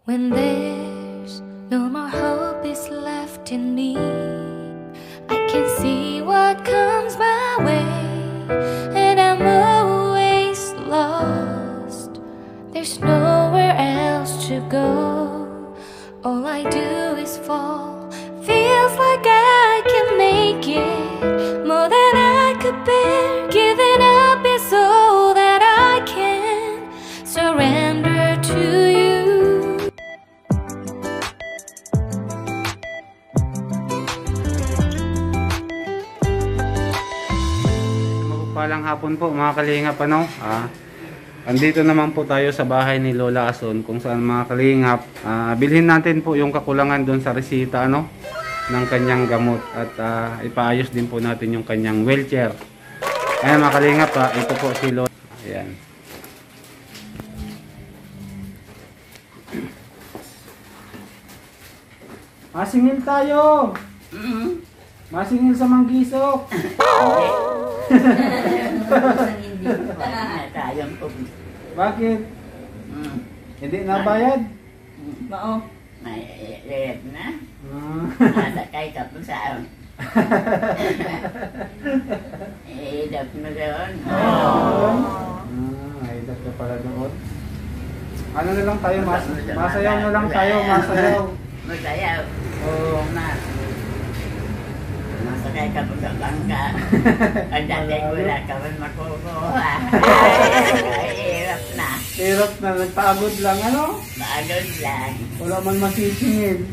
When there's no more hope is left in me, I can see what comes my way, and I'm always lost. There's nowhere else to go. All I do is fall. Feels like I can make it more than I could bear. Giving up is all that I can surrender to you. Magpalang hapon po mga kalingap, ano? Andito naman po tayo sa bahay ni Lola Ason, kung saan mga kalingap, bilhin natin po yung kakulangan doon sa resita, ano, ng kanyang gamot, at ipaayos din po natin yung kanyang wheelchair. Ayan mga kalingap, ito po si Lola. Ayan. Masingil tayo! Masingil sa manggisok! Bakit? Hindi nabayad? Oo. May red na. Nasakay ka po saan. Idap na doon. Idap ka pala doon. Ano na lang tayo? Masayaw na lang tayo. Masayaw. Masayaw. Oo. Masakay ka po sa bangka. Ang dating wala ka man makukuha. Hirap na. Hirap na. Nagpagod lang, ano? Pagod lang. Wala man masisingil.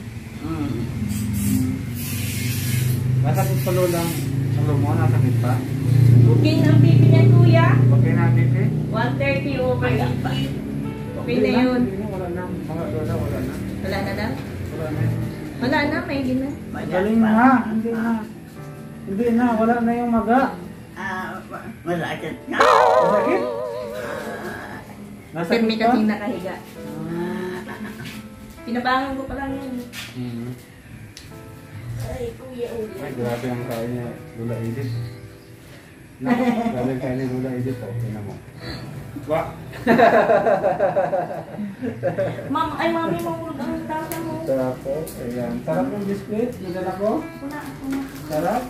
Nasakit pa Lola. Ano mo? Nasakit pa? Okay na ang pipi niya, kuya. Okay na, Bibi? 130 over 80. Okay na yun. Wala na. Mga Lola, wala na. Wala na daw? Wala na. Wala na, may gina. Galing na. Hindi na. Hindi na. Wala na yung maga. Masakit na. Nasakit? Pero Nasakit may pa? kasing nakahiga. Pinabangan ko pa lang yan. Ay, kuya, ulit. Ay, grabe ang kain niya, Lola Edith. Grabe ang kain ni Lola Edith, oh. Tingnan mo. Wah! Ay, mami, mahulog ang tasa mo. Sarap po. Ayan. Sarap yung biscuit. Nadala ko. Wala. Sarap.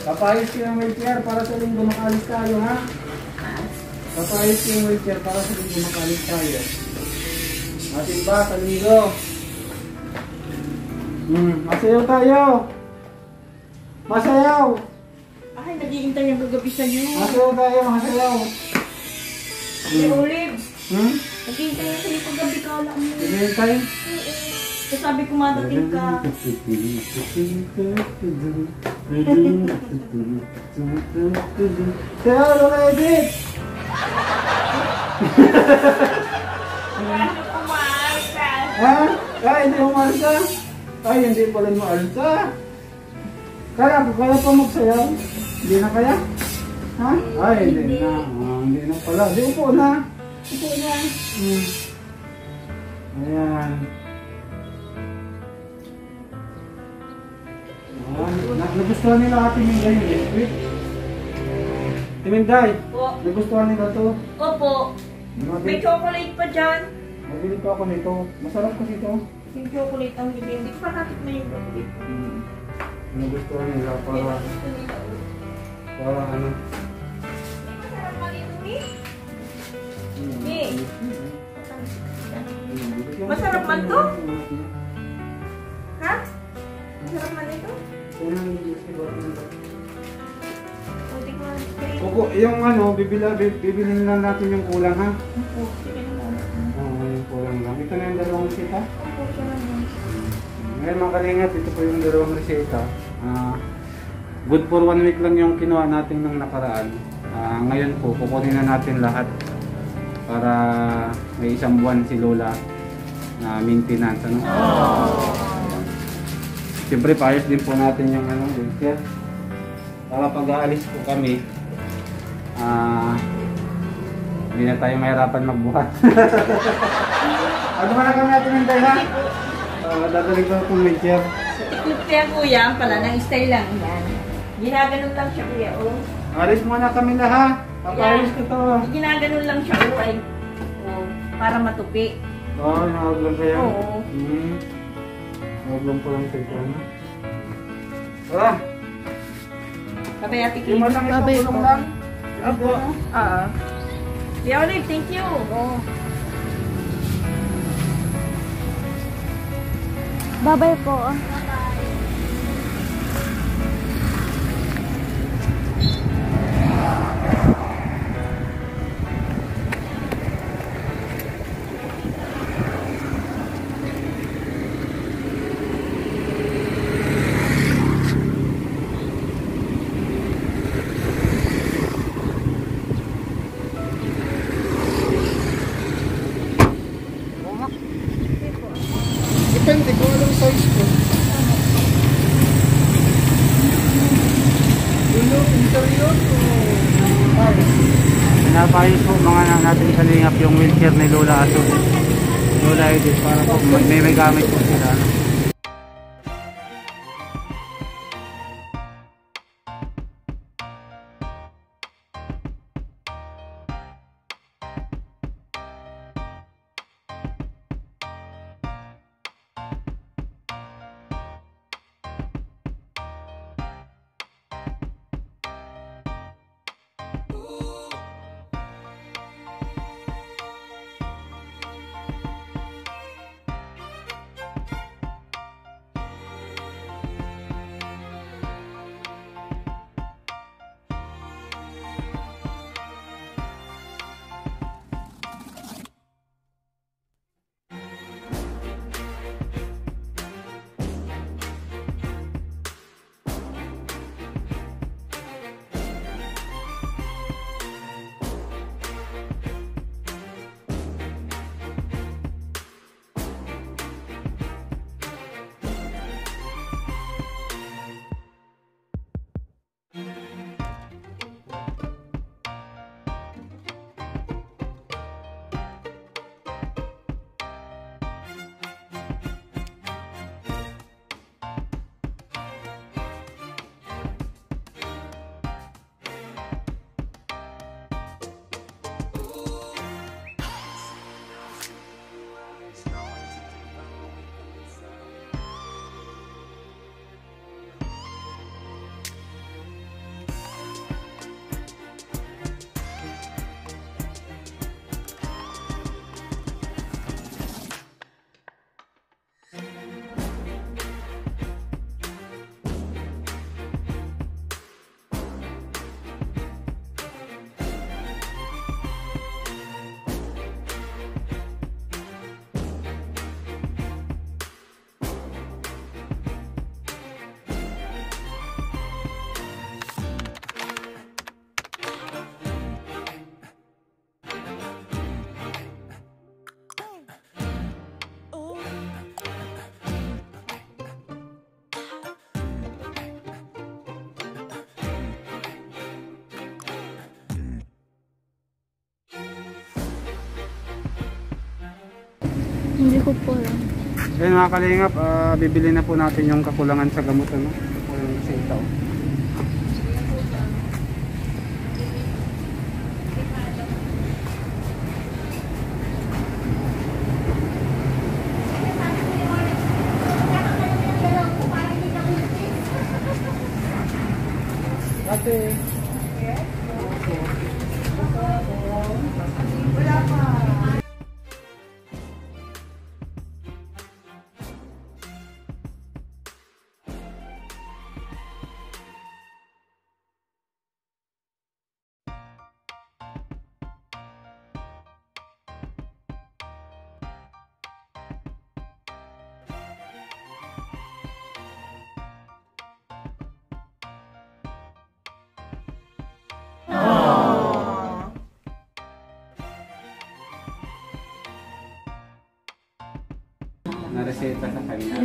Papayos ko yung wheelchair para sa linggo makalis tayo, ha? Papayos ko yung wheelchair para sa linggo makalis tayo. Atin ba sa linggo? Masayaw tayo! Masayaw! Ay, nag-iintay yung gagabi sa'yo. Masayaw tayo, masayaw! Si Olive, nag-iintay yung sa'yo paggabi ka lang mo. Pinintay? So sabi ko madating ka. Sayaw, Lola Edith! Ha? Ay, hindi umalsa? Ay, hindi pala maalsa. Kaya pa magsayaw? Hindi na kaya? Ha? Ay, hindi na. Hindi na pala. Di, upo na. Upo na. Ayan. Nagustuhan nila ating Minday yung biscuit. Timinday, Po. nagustuhan nila to. Opo. May chocolate pa dyan. Nabili ko ako nito. Masarap kasi ito. Yung chocolate ang bibili. Hindi ko pa natin na yung chocolate. Nagustuhan nila para ano. Masarap man ito eh. Eh. Masarap man to? Ha? Masarap man ito? Kunti ko lang. Opo, yung ano, bibilin lang natin yung kulang, ha? Opo. Sige naman. Oo, yung kulang lang. Ito na yung dalawang reseta. Opo siya naman. Ngayon mga kalingap, ito po yung dalawang reseta. Good for 1 week lang yung kinuha natin ng nakaraan. Ngayon po, kukunin na natin lahat para may isang buwan si Lola na maintenance, ano? Siyempre, paayos din po natin yung ano, wheelchair. Para pag-aalis po kami, hindi na tayo mahirapan magbuhat. Ano ba na kami natin yung tayo, ha? Dadaling ko itong wheelchair. Iklip kaya kuya, pala ng style lang yan. Ginaganon lang siya kuya, oh. Alis muna kami lahat. Papayos ko to. Ginaganon lang siya, oh. Ay. Oh. para matupi. Oo, nakablong kayo? Oo. Nakablong po lang sa ito. Ah! Babay Ate Kim. Yung matangit na Babay kulong po. lang. Opo. Oo. Kuya Olive, thank you. Bye-bye po. Depende kung anong size ko. Dulo, interior o ayos? Pinapayos po mga natin kalingap yung wheelchair ni Lola Aso. Lola Edith para po may gamit po sila. No? Hindi ko po alam. Ayun mga kalingap, bibili na po natin yung kakulangan sa gamot. Ano? Yung reseta. Ate. Na reseta sa kanya.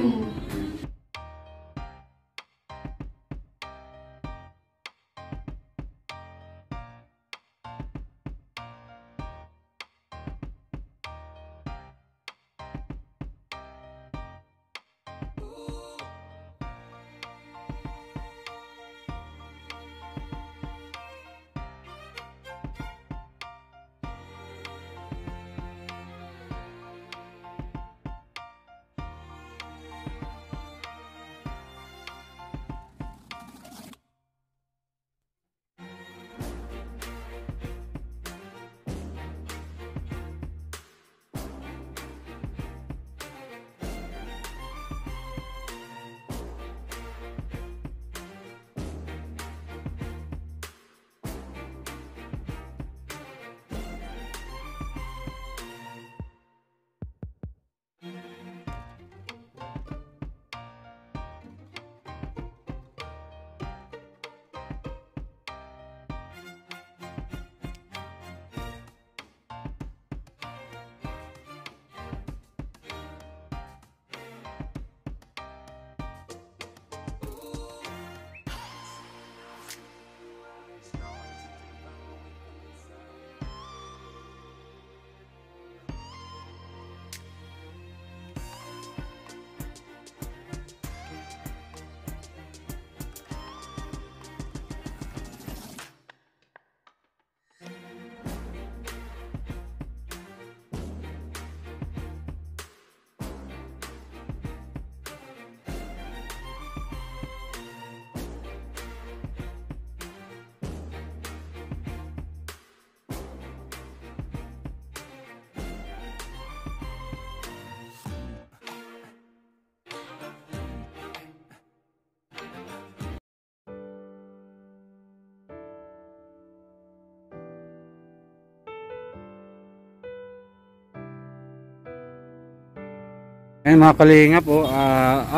Ayan mga kalingap,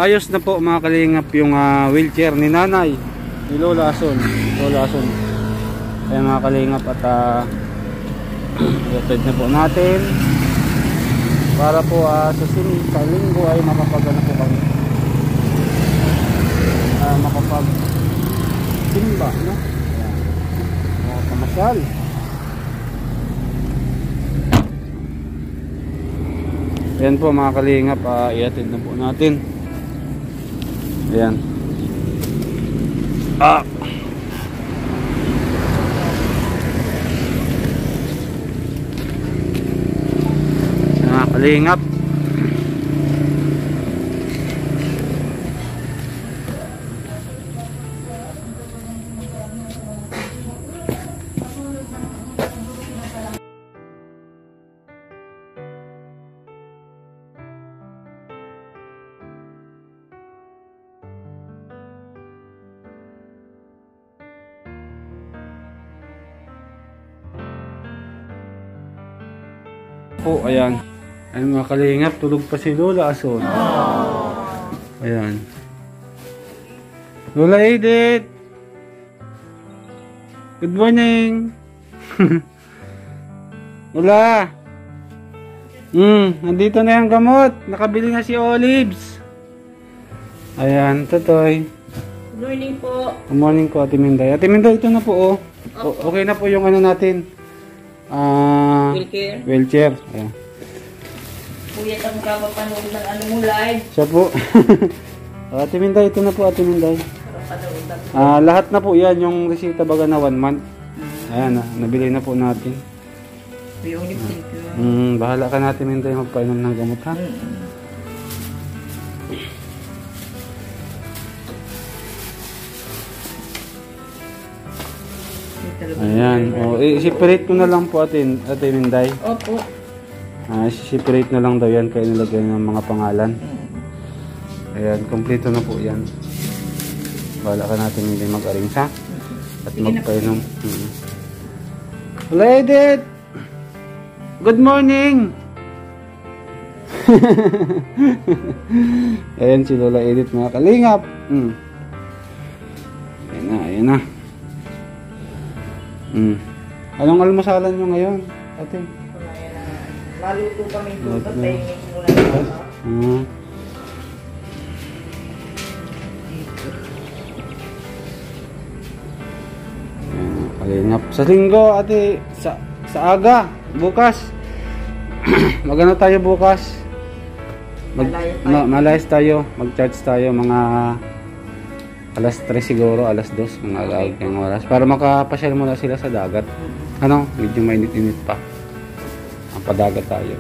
ayos na po mga kalingap yung wheelchair ni nanay, ni Lola Ason. Ayan mga kalingap, at i-attend na po natin para po sa linggo ay makapagano po kami, makapag simba, no? Ayan, makapamasyal. Ayan po mga kalingap, i-attend na po natin. Ayan. Mga kalingap. Po, ayan. Ayan mga kalingap, tulog pa si Lola Ason. Ayan. Lola Edith! Good morning! Lola! Nandito na yung gamot. Nakabili na si Olives. Ayan, Totoy. Good morning po. Good morning po, Ate Minday. Ate Minday, ito na po, okay na po yung ano natin. Wheelchair. Ayan. Kuya, kami kapapanood ng ano mo live. Siya po. Ate Minday, ito na po, Ate Minday. Kapapanood lang. Lahat na po yan, yung resita baga na 1 month. Ayan, nabili na po natin. Kuya, ulit thank you. Bahala ka natin, Minday, magpainom ng gamot, ha? Ayan. I-separate ko na lang po, Ate Minday. Opo. I-separate na lang daw yan, kaya nilagay ng mga pangalan. Ayan, kompleto na po yan. Bahala ka natin hindi mag-arrange, ha? At magpainom. Lola Edith! Good morning! Ayan si Lola Edith, mga kalingap. Ayan na. Anong almasalan nyo ngayon, ate? Maluto kami doon. Patahingin muna naman. Kalingap. Sa linggo, ate, sa aga, bukas. Magano tayo bukas? Malayas tayo. Mag-charge tayo mga alas 3 siguro, alas 2, mga alaog ng oras. Para makapasyal muna sila sa dagat. Ano, medyo mainit-init pa. Ang padagat tayo.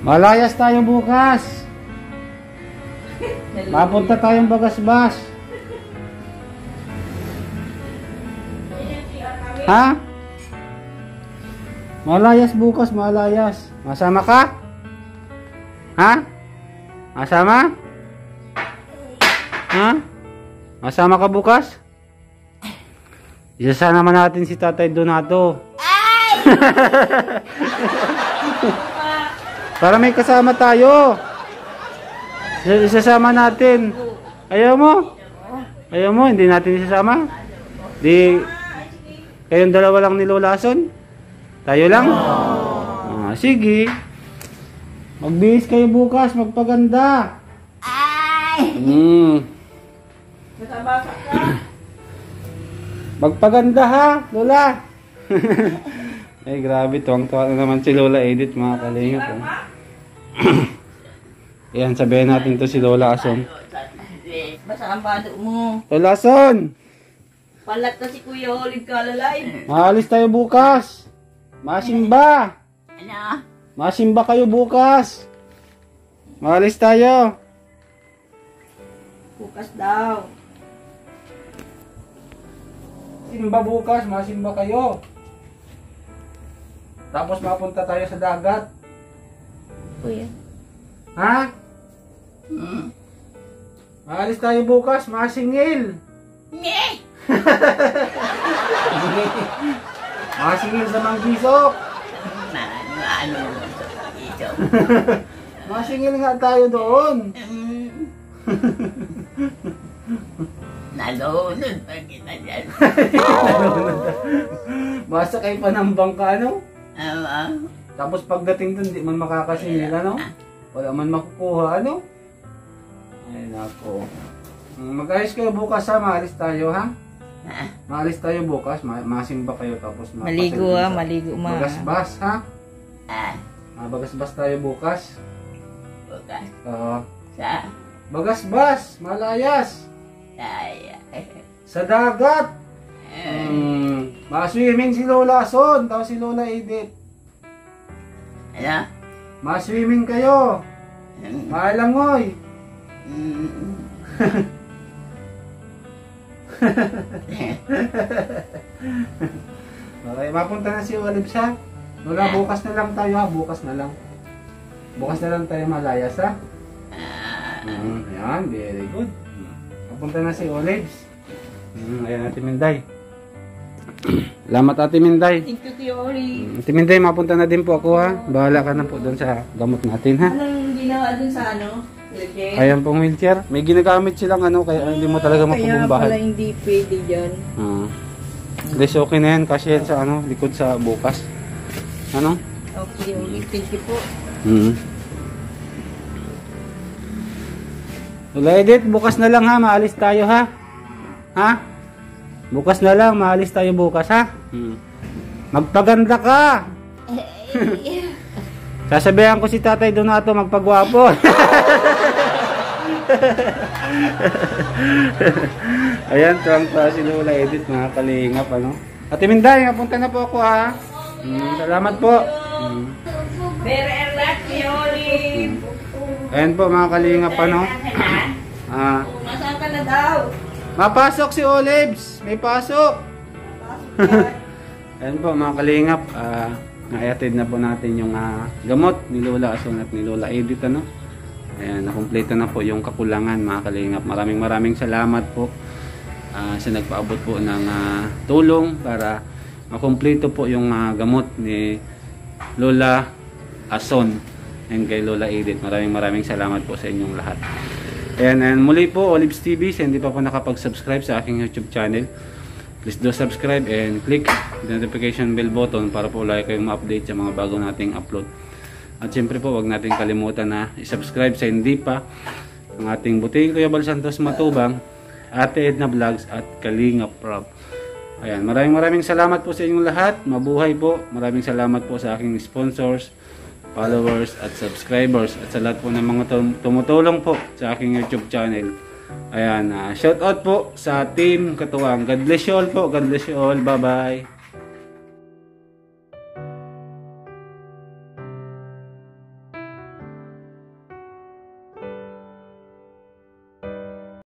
Malayas tayo bukas. Mapunta tayong Bagasbas. Ha? Malayas bukas, malayas. Masama ka? Ha? Masama? Ha? Masama ka bukas? Isasama naman natin si Tatay Donato. Para may kasama tayo. Isasama natin. Ayaw mo? Ayaw mo? Hindi natin isasama? Di kayong dalawa lang ni Lola Ason? Tayo lang? Sige. Magbihis kayo bukas, magpaganda. Magpaganda ha, Lola. Ay grabe, tuwang-tuwa na naman si Lola Edith, mga kalingap. Ayan, sabihin natin to si Lola Ason. Basta ang bado mo. Lola Ason! Palat na si Kuya Olive Kalalay. Maalis tayo bukas. Masimba. Ano? Masimba kayo bukas. Maalis tayo. Bukas daw. Simba bukas, masimba kayo. Tapos mapunta tayo sa dagat. Kuya. Ha? Maalis tayo bukas, masingil. Nye! Masingil sa Manggisok. Ano ito? Masingil nga tayo doon. Nalunod pa kita dyan. Masakay pa ng bangka, ano? Oo. Tapos pagdating doon, di man makakasingil, ano? Wala man makukuha, ano? Ay, nako. Mag-ayos kayo bukas, ha? Maalis tayo, ha? Maalis tayo bukas, masimba kayo tapos Maligo ha, maligo ma. Bagasbas, ha? Ah, Bagasbas tayo bukas. bukas. Oo. Sa Bagasbas, malayas. saya. Sa dagat. Ma-swimming si Lola Son, tapos si Lola Edith. Ano? Ma-swimming kayo. Maalangoy. Okay, mapunta na si Olive ha. Lola, bukas na lang tayo ha. Bukas na lang. Bukas na lang tayo malayas ha. Ayan, very good. Mapunta na si Olive. Ayan, Ate Minday. Salamat Ate Minday. Thank you, Kuya Oli. Ate Minday, mapunta na din po ako ha. Bahala ka na po doon sa gamot natin ha. Anong ginawa dun sa ano? Lagay? Ayan pong wheelchair. May ginagamit silang ano, kaya hindi mo talaga Kaya pala mapabumbahan. hindi pwede dyan. Guys, okay na yan kasi yan sa ano, likod sa bukas. Ano? Okay, Oli. Thank you po. Lola Edith, bukas na lang ha, maalis tayo ha. Ha? Bukas na lang, maalis tayo bukas ha. Magpaganda ka. Sasabihan ko si Tatay Donato magpagwapo. Ayan, tuwang-tuwa si Lola Edith, mga kalingap, ano. Ate Minday, napunta na po ako ha. Salamat po. Better luck, Kuya Oli. Ayan po mga kalingap, ano. Masaan ka na daw? Mapasok si Olives, may pasok. Ayan po mga kalingap, naiatid na po natin yung gamot ni Lola Ason at ni Lola Edith, ano. Ayan, nakumpleto na po yung kakulangan mga kalingap. Maraming salamat po sa nagpaabot po ng tulong para makumpleto po yung gamot ni Lola Ason and kay Lola Edith. Maraming salamat po sa inyong lahat. And muli po, Olives TV, sa hindi pa po nakapag-subscribe sa aking YouTube channel, please do subscribe and click the notification bell button para po lagi kayong ma-update sa mga bago nating upload. At syempre po, wag natin kalimutan na i-subscribe sa hindi pa ang ating Buting Kuya Bal Santos Matubang, Ate Edna Vlogs at Kalinga Prab. Ayan, maraming salamat po sa inyong lahat. Mabuhay po. Maraming salamat po sa aking sponsors, followers at subscribers at sa lahat po ng mga tumutulong po sa aking YouTube channel. Ayan, shout out po sa team Katuwang. God bless you all po. God bless you all. Bye bye.